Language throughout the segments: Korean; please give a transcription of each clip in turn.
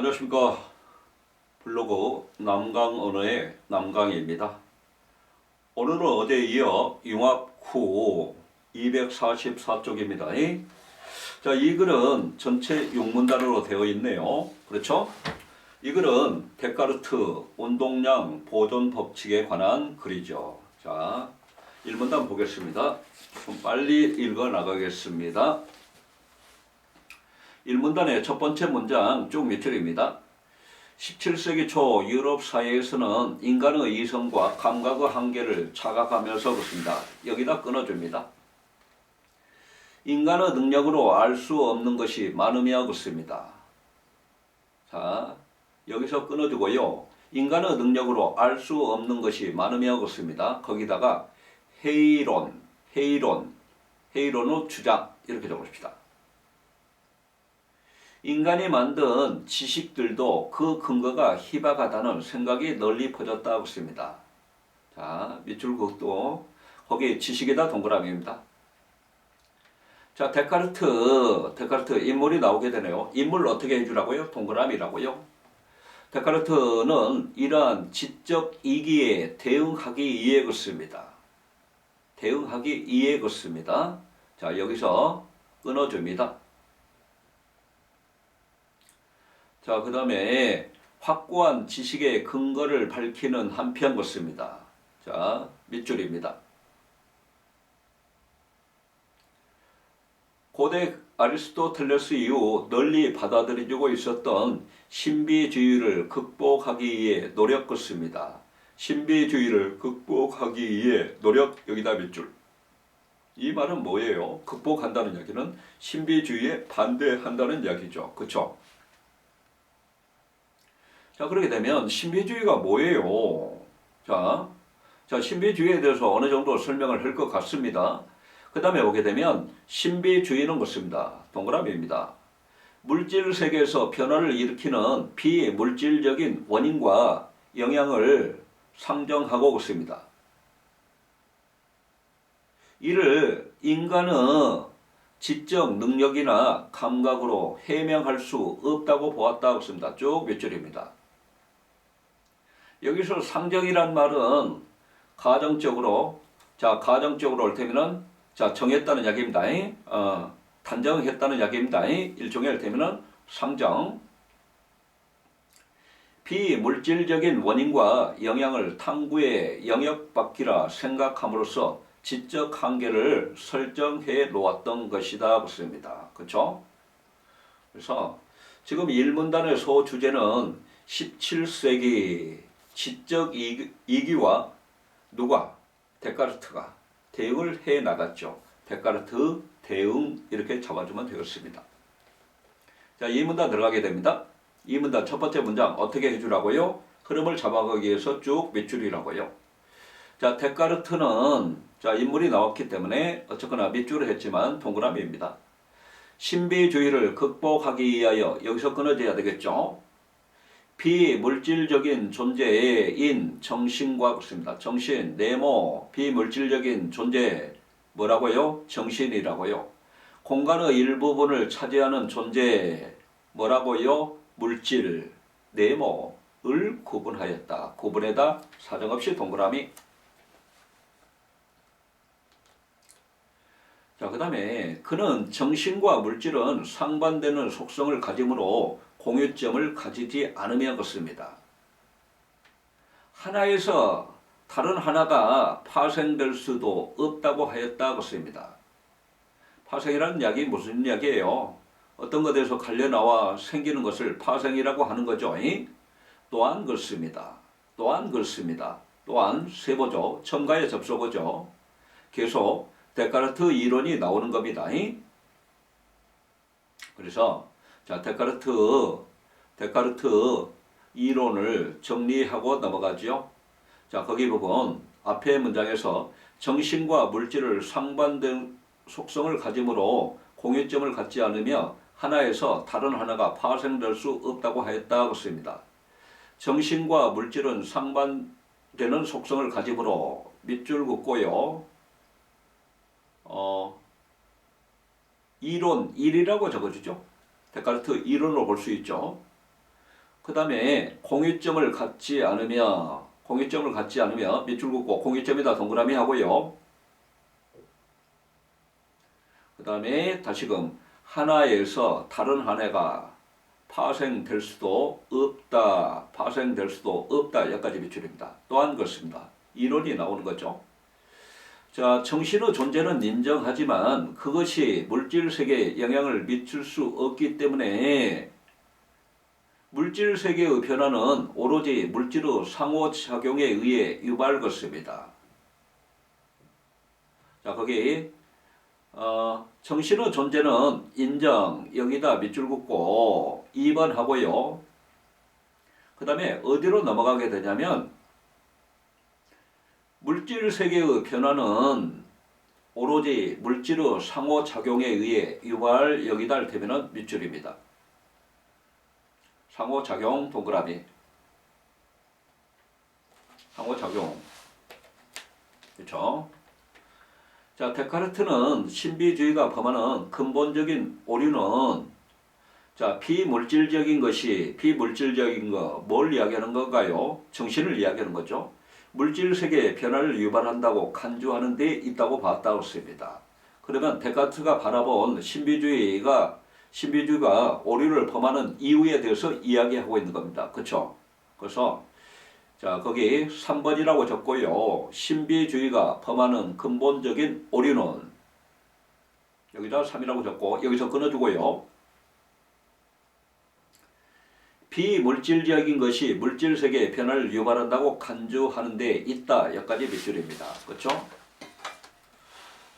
안녕하십니까. 블로그 남강언어의 남강입니다. 오늘은 어제에 이어 융합 후 244쪽입니다. 자, 이 글은 전체 6문단으로 되어 있네요. 그렇죠? 이 글은 데카르트 운동량 보존 법칙에 관한 글이죠. 자, 1문단 보겠습니다. 좀 빨리 읽어 나가겠습니다. 1문단의 첫 번째 문장 쭉 밑줄입니다. 17세기 초 유럽 사회에서는 인간의 이성과 감각의 한계를 착각하면서 그렇습니다. 여기다 끊어줍니다. 인간의 능력으로 알 수 없는 것이 많으며 그렇습니다. 자, 여기서 끊어주고요. 인간의 능력으로 알 수 없는 것이 많으며 그렇습니다. 거기다가 회의론의 주장 이렇게 적읍시다. 인간이 만든 지식들도 그 근거가 희박하다는 생각이 널리 퍼졌다고 했습니다. 자, 밑줄 그것도 거기 지식에다 동그라미입니다. 자, 데카르트 인물이 나오게 되네요. 인물 어떻게 해주라고요? 동그라미라고요. 데카르트는 이러한 지적 이기에 대응하기 위해 그렇습니다. 대응하기 위해 그렇습니다. 자, 여기서 끊어줍니다. 자, 그 다음에 확고한 지식의 근거를 밝히는 한편 것입니다. 자, 밑줄입니다. 고대 아리스토텔레스 이후 널리 받아들여지고 있었던 신비주의를 극복하기 위해 노력했습니다. 신비주의를 극복하기 위해 노력, 여기다 밑줄. 이 말은 뭐예요? 극복한다는 이야기는 신비주의에 반대한다는 이야기죠. 그렇죠? 자, 그렇게 되면 신비주의가 뭐예요? 자, 신비주의에 대해서 어느 정도 설명을 할 것 같습니다. 그 다음에 오게 되면 신비주의는 것입니다. 동그라미입니다. 물질 세계에서 변화를 일으키는 비물질적인 원인과 영향을 상정하고 있습니다. 이를 인간의 지적 능력이나 감각으로 해명할 수 없다고 보았다고 했습니다. 쭉 몇 줄입니다. 여기서 상정이란 말은 가정적으로 올 때면은 정했다는 이야기입니다. 단정했다는 이야기입니다. 일종의 할 때면은 상정. 비물질적인 원인과 영향을 탐구의 영역밖이라 생각함으로써 지적 한계를 설정해 놓았던 것이다. 그렇습니다. 그렇죠? 그래서 지금 1문단의 소주제는 17세기 지적 이기와 누가? 데카르트가 대응을 해 나갔죠. 데카르트 대응 이렇게 잡아주면 되겠습니다. 자, 2문단 들어가게 됩니다. 2문단 첫 번째 문장 어떻게 해주라고요? 흐름을 잡아가기 위해서 쭉 밑줄이라고요. 자, 데카르트는 인물이 나왔기 때문에 어쨌거나 밑줄을 했지만 동그라미입니다. 신비주의를 극복하기 위하여 여기서 끊어져야 되겠죠. 비물질적인 존재의 인, 정신과 같습니다. 정신, 네모, 비물질적인 존재 뭐라고요? 정신이라고요. 공간의 일부분을 차지하는 존재 뭐라고요? 물질, 네모를 구분하였다. 구분에다 사정없이 동그라미. 자, 그 다음에 그는 정신과 물질은 상반되는 속성을 가지므로 공유점을 가지지 않으며 그렇습니다. 하나에서 다른 하나가 파생될 수도 없다고 하였다 그렇습니다. 파생이라는 이야기 무슨 이야기예요? 어떤 것에서 갈려 나와 생기는 것을 파생이라고 하는 거죠. 또한 그렇습니다. 또한 세보죠. 첨가의 접속어죠. 계속 데카르트 이론이 나오는 겁니다. 그래서 데카르트 이론을 정리하고 넘어가죠. 자, 거기 보면 앞에 문장에서 정신과 물질을 상반된 속성을 가지므로 공유점을 갖지 않으며 하나에서 다른 하나가 파생될 수 없다고 하였다 그렇습니다. 정신과 물질은 상반되는 속성을 가지므로 밑줄 긋고요. 이론 1이라고 적어주죠. 데카르트 이론으로 볼 수 있죠. 그 다음에 공유점을 갖지 않으며 밑줄 긋고 공유점에다 동그라미 하고요. 그 다음에 다시금 하나에서 다른 하나가 파생될 수도 없다. 여기까지 밑줄입니다. 또한 그렇습니다. 이론이 나오는 거죠. 자, 정신의 존재는 인정하지만 그것이 물질 세계에 영향을 미칠 수 없기 때문에 물질 세계의 변화는 오로지 물질의 상호작용에 의해 유발것입니다. 자, 거기 정신의 존재는 인정, 여기다 밑줄 긋고 2번 하고요. 그 다음에 어디로 넘어가게 되냐면 물질 세계의 변화는 오로지 물질의 상호작용에 의해 유발, 여기다 되면 밑줄입니다. 상호작용 동그라미. 상호작용. 그렇죠? 자, 데카르트는 신비주의가 범하는 근본적인 오류는 자, 비물질적인 거, 뭘 이야기하는 건가요? 정신을 이야기하는 거죠. 물질 세계의 변화를 유발한다고 간주하는 데 있다고 봤다고 했습니다. 그러면 데카르트가 바라본 신비주의가 오류를 범하는 이유에 대해서 이야기하고 있는 겁니다. 그렇죠? 그래서 자, 거기 3번이라고 적고요. 신비주의가 범하는 근본적인 오류는 여기다 3이라고 적고 여기서 끊어주고요. 비물질적인 것이 물질 세계의 변화를 유발한다고 간주하는 데 있다. 여기까지 밑줄입니다. 그렇죠?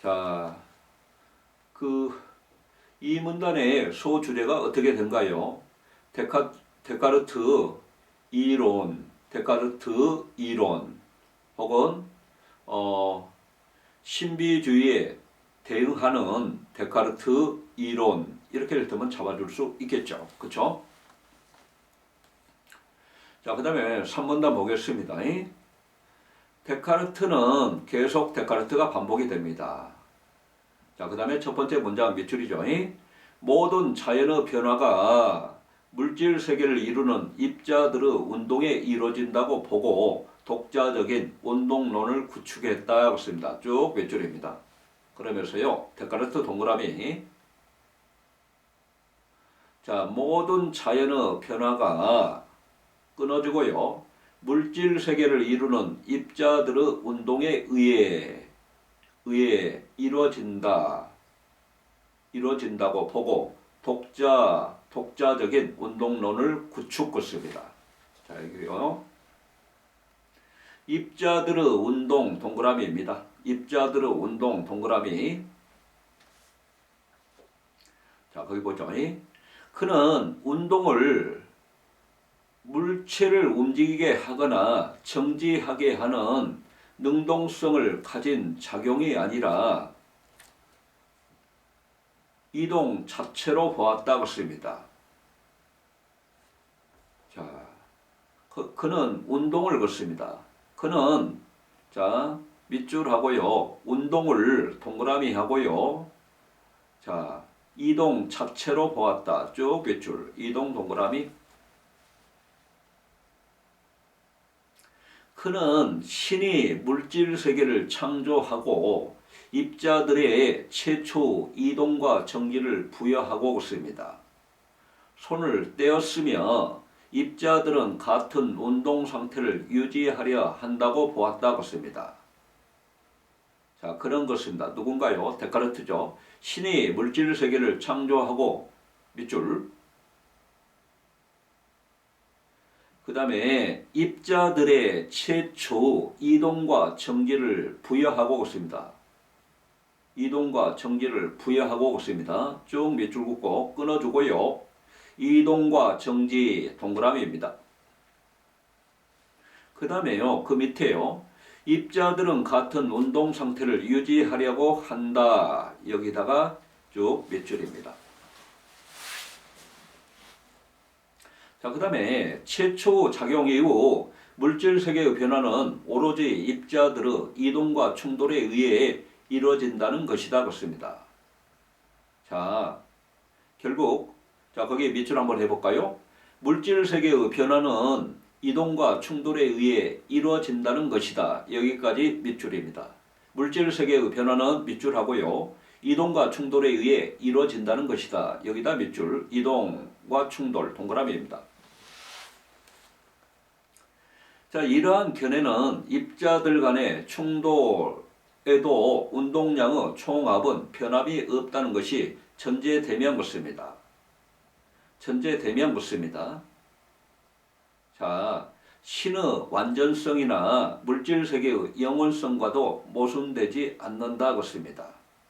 자, 이 문단의 소주제가 어떻게 된가요? 데카르트 이론 혹은 신비주의에 대응하는 데카르트 이론 이렇게 되면 잡아줄 수 있겠죠. 그렇죠? 자, 그 다음에 3문단 보겠습니다. 데카르트는 계속 데카르트가 반복이 됩니다. 자, 그 다음에 첫 번째 문장 밑줄이죠. 모든 자연의 변화가 물질 세계를 이루는 입자들의 운동에 이루어진다고 보고 독자적인 운동론을 구축했다. 그렇습니다. 쭉 밑줄입니다. 그러면서요, 데카르트 동그라미. 자, 모든 자연의 변화가 끊어주고요. 물질 세계를 이루는 입자들의 운동에 의해 이루어진다고 보고 독자적인 운동론을 구축했습니다. 자, 여기요. 입자들의 운동 동그라미입니다. 입자들의 운동 동그라미. 자, 거기 보죠. 그는 운동을 물체를 움직이게 하거나 정지하게 하는 능동성을 가진 작용이 아니라 이동 자체로 보았다고 씁니다. 자, 그는 운동을 걷습니다. 그는 자, 밑줄 하고요. 운동을 동그라미 하고요. 자, 이동 자체로 보았다. 쭉 밑줄. 이동 동그라미. 그는 신이 물질 세계를 창조하고 입자들의 최초 이동과 정기를 부여하고 있습니다. 손을 떼었으며 입자들은 같은 운동 상태를 유지하려 한다고 보았다고 했습니다. 자, 그런 것입니다. 누군가요? 데카르트죠. 신이 물질 세계를 창조하고 밑줄. 그 다음에 입자들의 최초 이동과 정기를 부여하고 있습니다. 이동과 정지를 부여하고 있습니다. 쭉 밑줄 긋고 끊어주고요. 이동과 정지 동그라미입니다. 그 다음에요. 그 밑에요. 입자들은 같은 운동 상태를 유지하려고 한다. 여기다가 쭉 밑줄입니다. 자, 그 다음에 최초 작용 이후 물질 세계의 변화는 오로지 입자들의 이동과 충돌에 의해 이루어진다는 것이다. 그렇습니다. 자, 결국 자, 거기에 밑줄 한번 해볼까요? 물질 세계의 변화는 이동과 충돌에 의해 이루어진다는 것이다. 여기까지 밑줄입니다. 물질 세계의 변화는 밑줄하고요. 이동과 충돌에 의해 이루어진다는 것이다. 여기다 밑줄, 이동과 충돌, 동그라미입니다. 자, 이러한 견해는 입자들 간의 충돌에도 운동량의 총합은 변함이 없다는 것이 전제되면 그렇습니다. 전제되면 그렇습니다. 자, 신의 완전성이나 물질 세계의 영원성과도 모순되지 않는다 그렇습니다.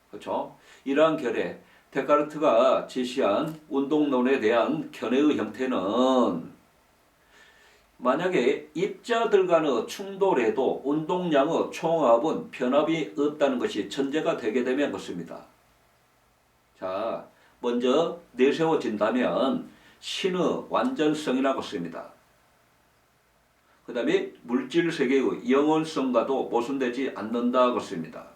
그렇죠? 이러한 견해, 데카르트가 제시한 운동론에 대한 견해의 형태는 만약에 입자들 간의 충돌에도 운동량의 총합은 변함이 없다는 것이 전제가 되게 되면 그렇습니다. 자, 먼저 내세워진다면 신의 완전성이라고 씁니다. 그 다음에 물질 세계의 영원성과도 모순되지 않는다 그렇습니다.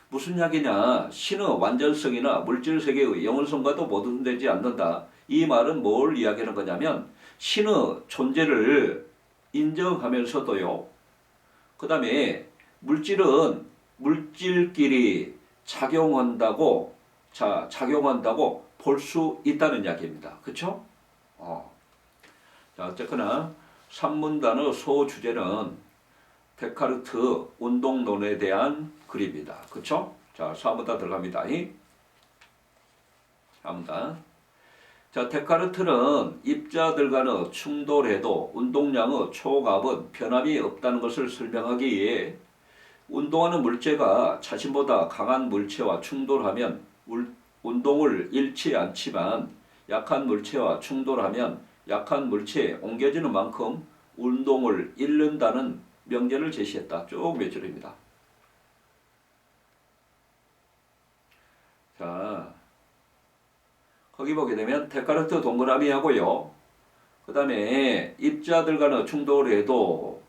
무슨 이야기냐? 신의 완전성이나 물질 세계의 영원성과도 모순되지 않는다. 이 말은 뭘 이야기하는 거냐면 신의 존재를 인정하면서도요. 그 다음에 물질은 물질끼리 작용한다고 볼 수 있다는 이야기입니다. 그렇죠? 자, 어쨌거나 산문단의 소주제는 데카르트 운동론에 대한 글입니다. 그렇죠? 자, 산문단 들어갑니다. 산문단. 자, 데카르트는 입자들 간의 충돌에도 운동량의 총합은 변함이 없다는 것을 설명하기 위해 운동하는 물체가 자신보다 강한 물체와 충돌하면 운동을 잃지 않지만 약한 물체와 충돌하면 약한 물체에 옮겨지는 만큼 운동을 잃는다는 명제를 제시했다. 쭉 몇 줄입니다. 자, 거기 보게 되면 데카르트 동그라미 하고요. 그 다음에 입자들 간의 충돌에도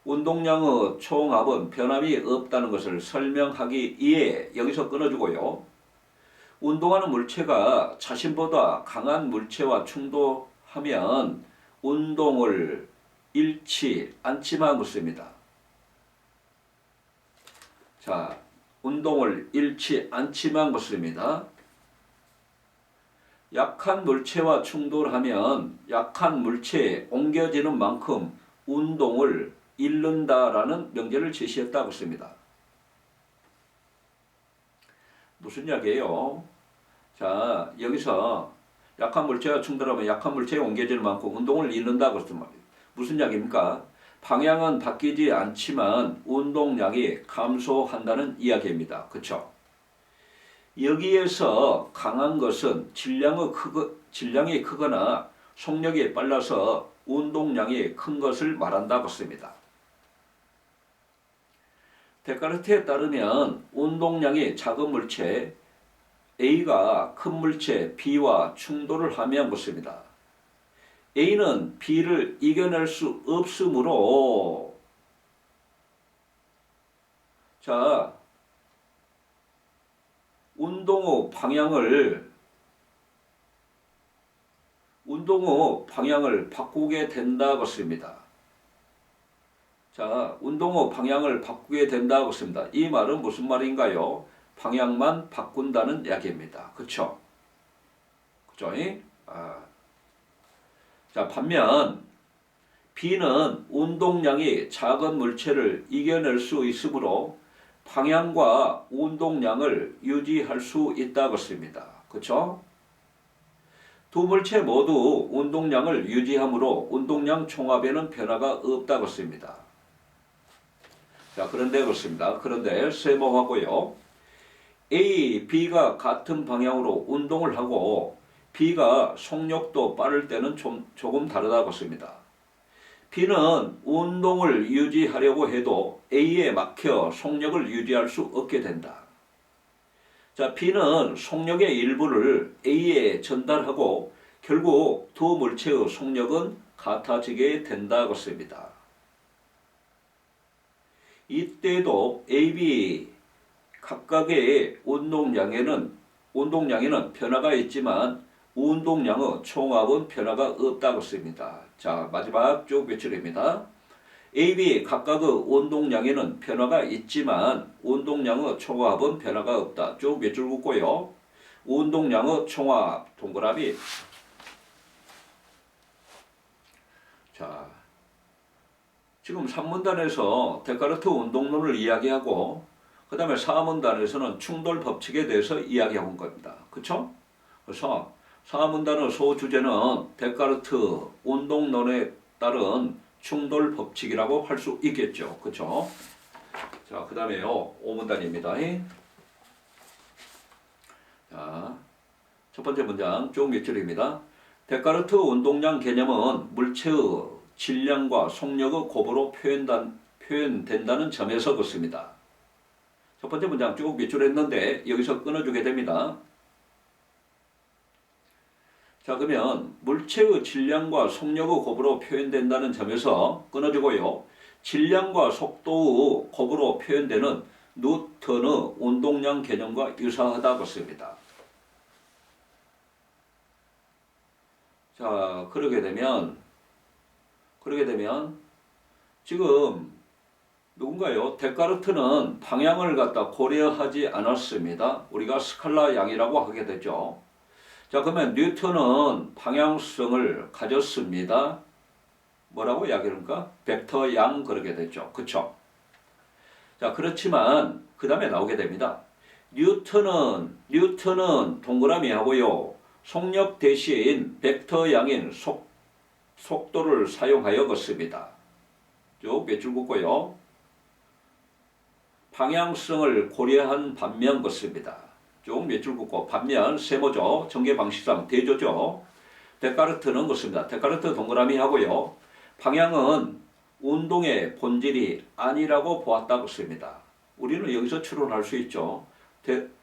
운동량의 총합은 변함이 없다는 것을 설명하기 위해 여기서 끊어주고요. 운동하는 물체가 자신보다 강한 물체와 충돌하면 운동을 잃지 않지만 그렇습니다. 자, 운동을 잃지 않지만 그렇습니다. 약한 물체와 충돌하면 약한 물체에 옮겨지는 만큼 운동을 잃는다라는 명제를 제시했다고 했습니다. 무슨 이야기예요? 자, 여기서 약한 물체와 충돌하면 약한 물체에 옮겨지는 만큼 운동을 잃는다고 했단 말이에요. 무슨 이야기입니까? 방향은 바뀌지 않지만 운동량이 감소한다는 이야기입니다. 그렇죠? 여기에서 강한 것은 질량이 크거나 속력이 빨라서 운동량이 큰 것을 말한다고 했습니다. 데카르트에 따르면 운동량이 작은 물체 A가 큰 물체 B와 충돌을 하면 그렇습니다. A는 B를 이겨낼 수 없으므로 자, 운동의 방향을 바꾸게 된다고 했습니다. 자, 운동의 방향을 바꾸게 된다고 했습니다. 이 말은 무슨 말인가요? 방향만 바꾼다는 이야기입니다. 그쵸? 그죠? 자, 반면 B는 운동량이 작은 물체를 이겨낼 수 있으므로 방향과 운동량을 유지할 수 있다고 했습니다. 그쵸? 두 물체 모두 운동량을 유지하므로 운동량 총합에는 변화가 없다고 했습니다. 자, 그런데 그렇습니다. 그런데 세모하고요. A, B가 같은 방향으로 운동을 하고 B가 속력도 빠를 때는 조금 다르다고 했습니다. B는 운동을 유지하려고 해도 A에 막혀 속력을 유지할 수 없게 된다. 자, B는 속력의 일부를 A에 전달하고 결국 두 물체의 속력은 같아지게 된다고 했습니다. 이때도 A, B 각각의 운동량에는 변화가 있지만 운동량의 총합은 변화가 없다고 씁니다. 자, 마지막 쭉 몇 줄입니다. A, B 각각의 운동량에는 변화가 있지만 운동량의 총합은 변화가 없다. 쭉 몇 줄 긋고요. 운동량의 총합 동그라미. 자, 지금 3문단에서 데카르트 운동론을 이야기하고 그 다음에 4문단에서는 충돌 법칙에 대해서 이야기하고 온 겁니다. 그렇죠? 그래서 4문단의 소주제는 데카르트 운동론에 따른 충돌 법칙이라고 할 수 있겠죠. 그렇죠? 자, 그 다음에요. 5문단입니다. 자, 첫 번째 문장 쭉 몇 줄입니다. 데카르트 운동량 개념은 물체의 질량과 속력의 곱으로 표현된다는 점에서 그렇습니다. 첫 번째 문장 쭉 몇 줄 했는데 여기서 끊어주게 됩니다. 자, 그러면 물체의 질량과 속력의 곱으로 표현된다는 점에서 끊어주고요. 질량과 속도의 곱으로 표현되는 뉴턴의 운동량 개념과 유사하다고 씁니다. 자, 그러게 되면 지금 누군가요? 데카르트는 방향을 갖다 고려하지 않았습니다. 우리가 스칼라 양이라고 하게 되죠. 자, 그러면 뉴턴은 방향성을 가졌습니다. 뭐라고 이야기합니까? 벡터 양 그러게 되죠. 그쵸? 자, 그렇지만 그 다음에 나오게 됩니다. 뉴턴은 동그라미 하고요. 속력 대신 벡터 양인 속도를 사용하여 걷습니다. 쭉 몇 줄 긋고요. 방향성을 고려한 반면 걷습니다. 쭉 몇 줄 긋고 반면 세모죠. 전개 방식상 대조죠. 데카르트는 걷습니다. 데카르트 동그라미 하고요. 방향은 운동의 본질이 아니라고 보았다고 씁니다. 우리는 여기서 추론할 수 있죠.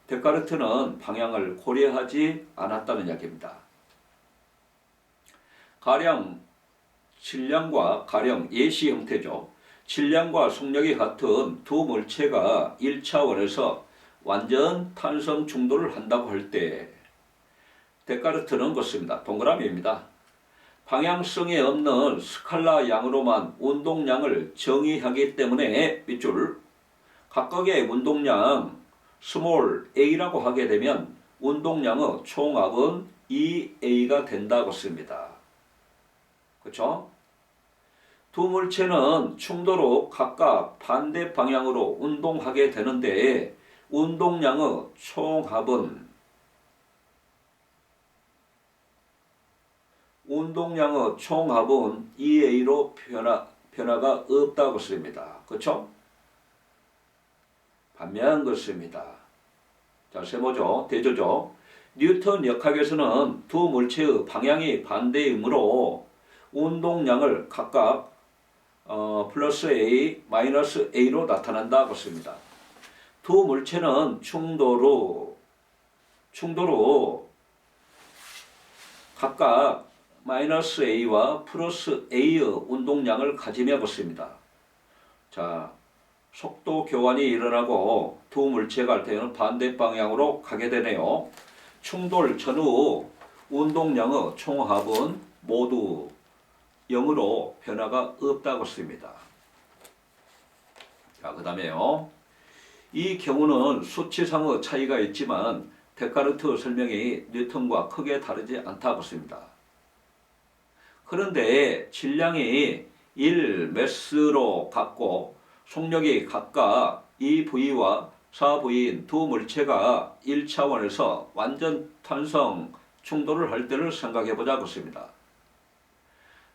데카르트는 방향을 고려하지 않았다는 이야기입니다. 가령 예시 형태죠. 질량과 속력이 같은 두 물체가 1차원에서 완전 탄성 충돌을 한다고 할 때 데카르트는 그렇습니다. 동그라미입니다. 방향성이 없는 스칼라 양으로만 운동량을 정의하기 때문에 밑줄 각각의 운동량 스몰 a라고 하게 되면 운동량의 총합은 2a가 된다고 씁니다. 그렇죠? 두 물체는 충돌로 각각 반대 방향으로 운동하게 되는데 운동량의 총합은 2a로 변화가 없다고 씁니다. 그렇죠? 반면 그렇습니다. 자, 세모죠. 대조죠. 뉴턴 역학에서는 두 물체의 방향이 반대이므로 운동량을 각각 플러스 A, 마이너스 A로 나타난다고 씁니다. 두 물체는 충돌로 각각 마이너스 A와 플러스 A의 운동량을 가지며 걷습니다. 자, 속도 교환이 일어나고 두 물체가 할 때는 반대 방향으로 가게 되네요. 충돌 전후 운동량의 총합은 모두 0으로 변화가 없다고 씁니다. 자, 그 다음에요. 이 경우는 수치상의 차이가 있지만 데카르트 설명이 뉴턴과 크게 다르지 않다고 씁니다. 그런데 질량이 1매스로 같고 속력이 각각 2V와 4V인 두 물체가 1차원에서 완전 탄성 충돌을 할 때를 생각해 보자고 씁니다.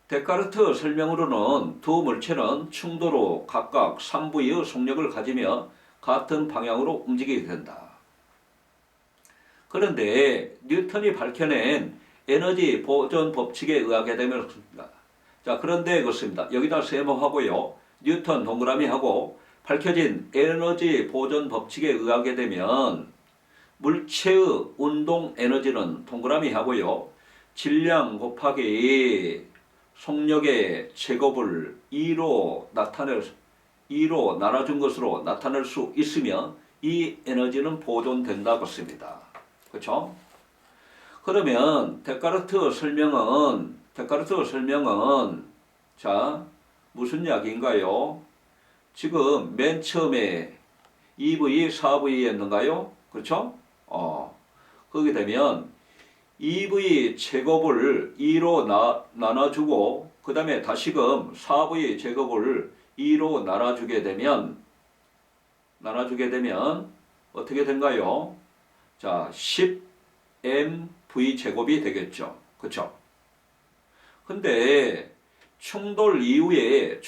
데카르트 설명으로는 두 물체는 충돌로 각각 3V의 속력을 가지며 같은 방향으로 움직이게 된다. 그런데 뉴턴이 밝혀낸 에너지 보존 법칙에 의하게 되면 그렇습니다. 자, 그런데 그렇습니다. 여기다 세모하고요. 뉴턴 동그라미 하고 밝혀진 에너지 보존 법칙에 의하게 되면 물체의 운동 에너지는 동그라미 하고요. 질량 곱하기 속력의 제곱을 2로 나눠준 것으로 나타낼 수 있으며 이 에너지는 보존된다고 씁니다. 그렇죠? 그러면 데카르트 설명은 자 무슨 이야기인가요? 지금 맨 처음에 2V, 4V였는가요? 그렇죠? 거기 되면 2V 제곱을 2로 나눠주고 그 다음에 다시금 4V 제곱을 2로 나눠주게 되면 어떻게 된가요? 자, 10mv 제곱이 되겠죠. 그렇죠? 근데 충돌 이후에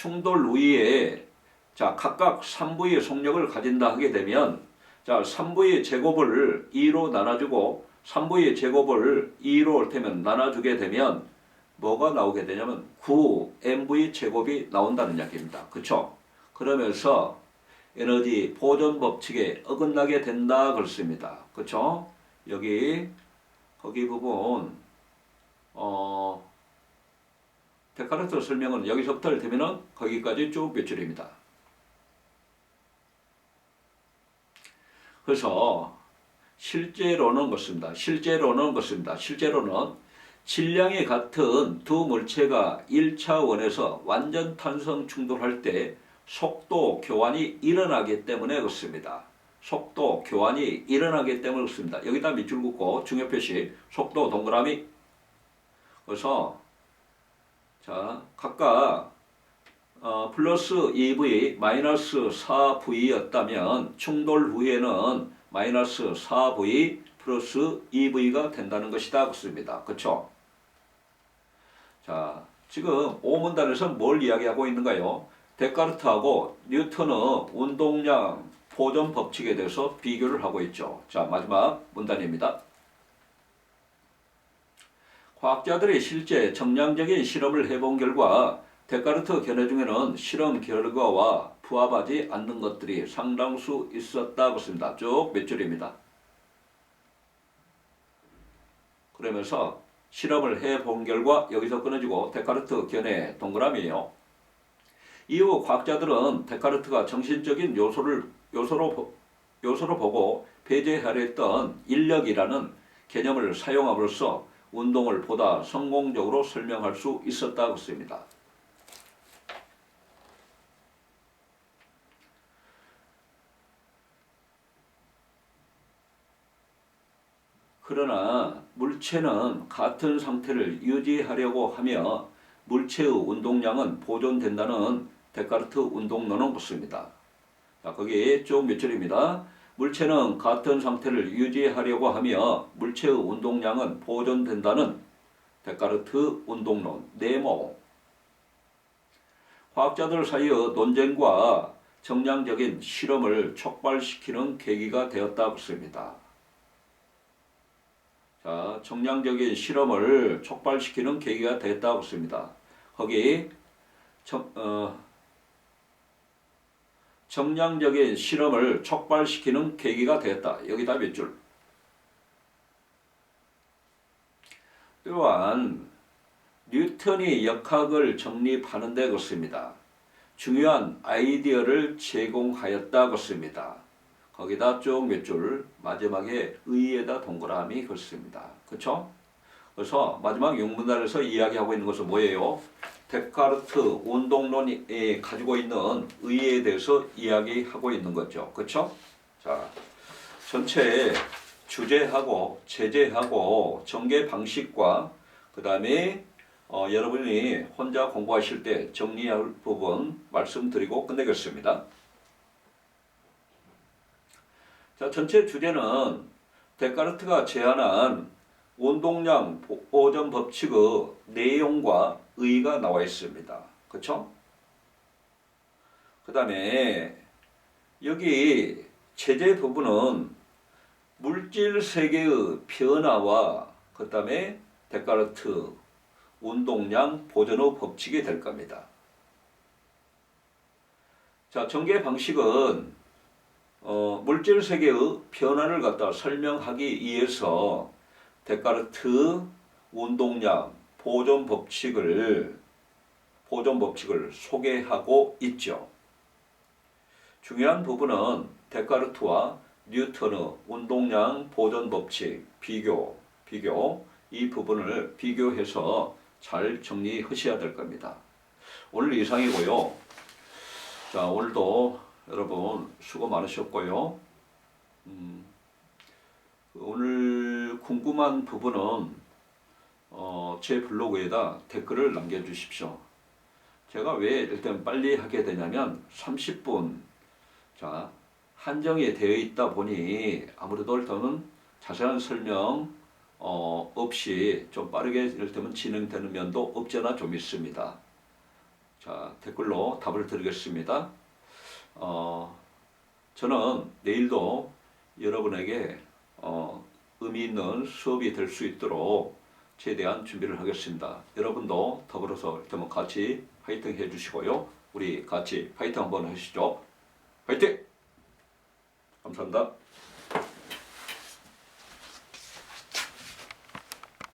자, 각각 3V의 속력을 가진다 하게 되면 자, 3V의 제곱을 2로 나눠주고 3V의 제곱을 2로 이렇게면 나눠주게 되면 뭐가 나오게 되냐면 9mv 제곱이 나온다는 이야기입니다. 그렇죠? 그러면서 에너지 보존 법칙에 어긋나게 된다 그렇습니다. 그렇죠? 거기 부분 데카르트 설명은 여기서부터 되면은 거기까지 쭉 몇 줄입니다. 그래서 실제로는 질량이 같은 두 물체가 1차원에서 완전 탄성 충돌할 때 속도 교환이 일어나기 때문에 그렇습니다. 여기다 밑줄 긋고 중요 표시 속도 동그라미. 그래서 자 각각 플러스 2V 마이너스 4V였다면 충돌 후에는 마이너스 4V 플러스 2V가 된다는 것이다 그렇습니다. 그렇죠? 자 지금 오문단에서 뭘 이야기하고 있는가요? 데카르트하고 뉴턴의 운동량 보존 법칙에 대해서 비교를 하고 있죠. 자 마지막 문단입니다. 과학자들이 실제 정량적인 실험을 해본 결과 데카르트 견해 중에는 실험 결과와 부합하지 않는 것들이 상당수 있었다 그렇습니다. 쭉 몇 줄입니다. 그러면서 실험을 해본 결과 여기서 끊어지고 데카르트 견해 동그라미예요. 이후 과학자들은 데카르트가 정신적인 요소로 보고 배제하려 했던 인력이라는 개념을 사용함으로써 운동을 보다 성공적으로 설명할 수 있었다 그렇습니다. 그러나 물체는 같은 상태를 유지하려고 하며 물체의 운동량은 보존된다는 데카르트 운동론은 그렇습니다. 자, 거기 쭉 몇 줄입니다. 물체는 같은 상태를 유지하려고 하며 물체의 운동량은 보존된다는 데카르트 운동론 네모. 과학자들 사이의 논쟁과 정량적인 실험을 촉발시키는 계기가 되었다 그렇습니다. 자, 정량적인 실험을 촉발시키는 계기가 되었다고 했습니다. 거기 정량적인 실험을 촉발시키는 계기가 되었다. 여기다 몇 줄. 또한 뉴턴이 역학을 정립하는 데 그렇습니다. 중요한 아이디어를 제공하였다 그렇습니다. 거기다 쭉 몇 줄 마지막에 의에다 동그라미 그렇습니다. 그렇죠? 그래서 마지막 6문단에서 이야기하고 있는 것은 뭐예요? 데카르트 운동론이 가지고 있는 의에 대해서 이야기하고 있는 거죠. 그렇죠? 자, 전체 주제하고 제재하고 전개 방식과 그 다음에 여러분이 혼자 공부하실 때 정리할 부분 말씀드리고 끝내겠습니다. 자, 전체 주제는 데카르트가 제안한 운동량 보존 법칙의 내용과 의의가 나와 있습니다. 그렇죠? 그 다음에 여기 제재 부분은 물질 세계의 변화와 그 다음에 데카르트 운동량 보존의 법칙이 될 겁니다. 자, 전개 방식은 물질 세계의 변화를 갖다 설명하기 위해서 데카르트 운동량 보존 법칙을 소개하고 있죠. 중요한 부분은 데카르트와 뉴턴의 운동량 보존 법칙 비교, 비교. 이 부분을 비교해서 잘 정리하셔야 될 겁니다. 오늘 이상이고요. 자, 오늘도 여러분 수고 많으셨고요. 오늘 궁금한 부분은 제 블로그에다 댓글을 남겨주십시오. 제가 왜 일단 빨리 하게 되냐면 30분 자 한정이 되어 있다 보니 아무래도 일단은 자세한 설명 없이 좀 빠르게 이를테면 진행되는 면도 없지 않아 좀 있습니다. 자, 댓글로 답을 드리겠습니다. 저는 내일도 여러분에게 의미 있는 수업이 될 수 있도록 최대한 준비를 하겠습니다. 여러분도 더불어서 이를테면 같이 파이팅 해주시고요. 우리 같이 파이팅 한번 하시죠. 파이팅! 감사합니다.